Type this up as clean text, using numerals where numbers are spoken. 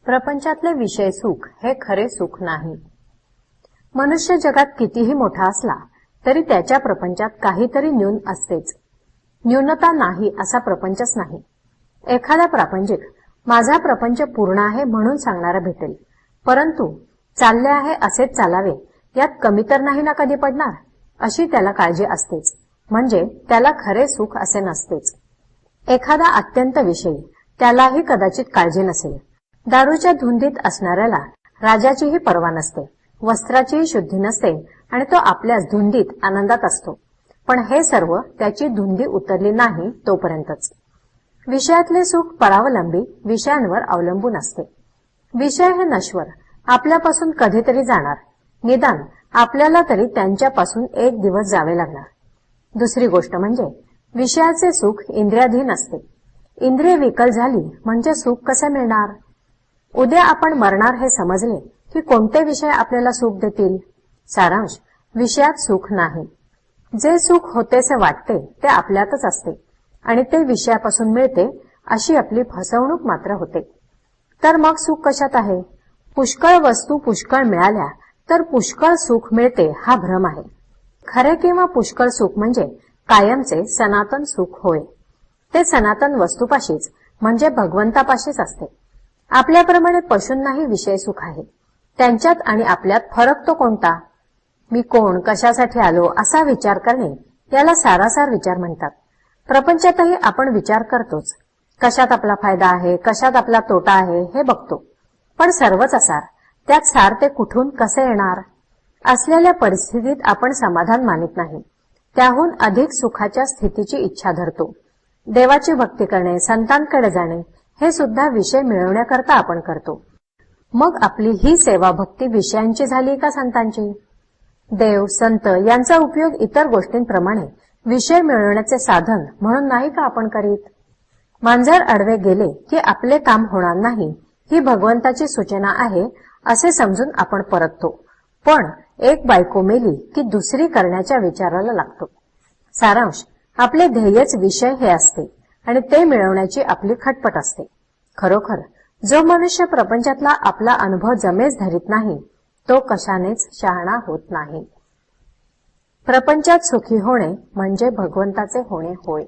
प्रपंचातले विषय सुख हे खरे सुख नाही। मनुष्य जगात कितीही मोठा असला तरी त्याच्या प्रपंचात काहीतरी न्यून असतेच। न्यूनता नाही असा प्रपंचच नाही। एखादा प्रापंचिक माझा प्रपंच पूर्ण आहे म्हणून सांगणारा भेटेल, परंतु चालले आहे असेच चालावे यात कमी तर नाही ना कधी पडणार, अशी त्याला काळजी असतेच। म्हणजे त्याला खरे सुख असे नसतेच। एखादा अत्यंत विषयी त्यालाही कदाचित काळजी नसेल। दारूच्या धुंदीत असणाऱ्याला राजाचीही पर्वा नसते, वस्त्राचीही शुद्धी नसते आणि तो आपल्याच धुंदीत आनंदात असतो। पण हे सर्व त्याची धुंदी उतरली नाही तोपर्यंतच। विषयातले सुख परावलंबी विषयांवर अवलंबून असते। विषय हे नश्वर, आपल्यापासून कधीतरी जाणार, निदान आपल्याला तरी त्यांच्यापासून एक दिवस जावे लागणार। दुसरी गोष्ट म्हणजे विषयाचे सुख इंद्रियाधीन असते। इंद्रिय विकल झाली म्हणजे सुख कसे मिळणार? उद्या आपण मरणार हे समजले की कोणते विषय आपल्याला सुख देतील? सारांश, विषयात सुख नाही। जे सुख होतेसे वाटते ते आपल्यातच असते आणि ते विषयापासून मिळते अशी आपली फसवणूक मात्र होते। तर मग सुख कशात आहे? पुष्कळ वस्तू पुष्कळ मिळाल्या तर पुष्कळ सुख मिळते हा भ्रम आहे। खरे किंवा पुष्कळ सुख म्हणजे कायमचे सनातन सुख होय। ते सनातन वस्तूपाशीच म्हणजे भगवंतापाशीच असते। आपल्याप्रमाणे पशूंनाही विषय सुख आहे, त्यांच्यात आणि आपल्यात फरक तो कोणता? मी कोण, कशासाठी आलो असा विचार करणे याला सारासार विचार म्हणतात। प्रपंचातही आपण विचार करतोच, कशात आपला फायदा आहे, कशात आपला तोटा आहे हे बघतो। पण सर्वच असार, त्यात सार ते कुठून कसे येणार? असलेल्या परिस्थितीत आपण समाधान मानित नाही, त्याहून अधिक सुखाच्या स्थितीची इच्छा धरतो। देवाची भक्ती करणे, संतांकडे जाणे हे सुद्धा विषय मिळवण्याकरता आपण करतो। मग आपली ही सेवा भक्ती विषयांची झाली का संतांची? देव, संत यांचा उपयोग इतर गोष्टींप्रमाणे विषय मिळवण्याचे साधन म्हणून नाही का आपण करीत? मांजर आडवे गेले की आपले काम होणार नाही ही भगवंताची सूचना आहे असे समजून आपण परततो, पण एक बायको मेली की दुसरी करण्याच्या विचाराला लागतो। सारांश, आपले ध्येयच विषय हे असते आणि ते मिळवण्याची आपली खटपट असते। खरोखर जो मनुष्य प्रपंचातला आपला अनुभव जमेच धरीत नाही तो कशानेच शहाणा होत नाही। प्रपंचात सुखी होणे म्हणजे भगवंताचे होणे होय।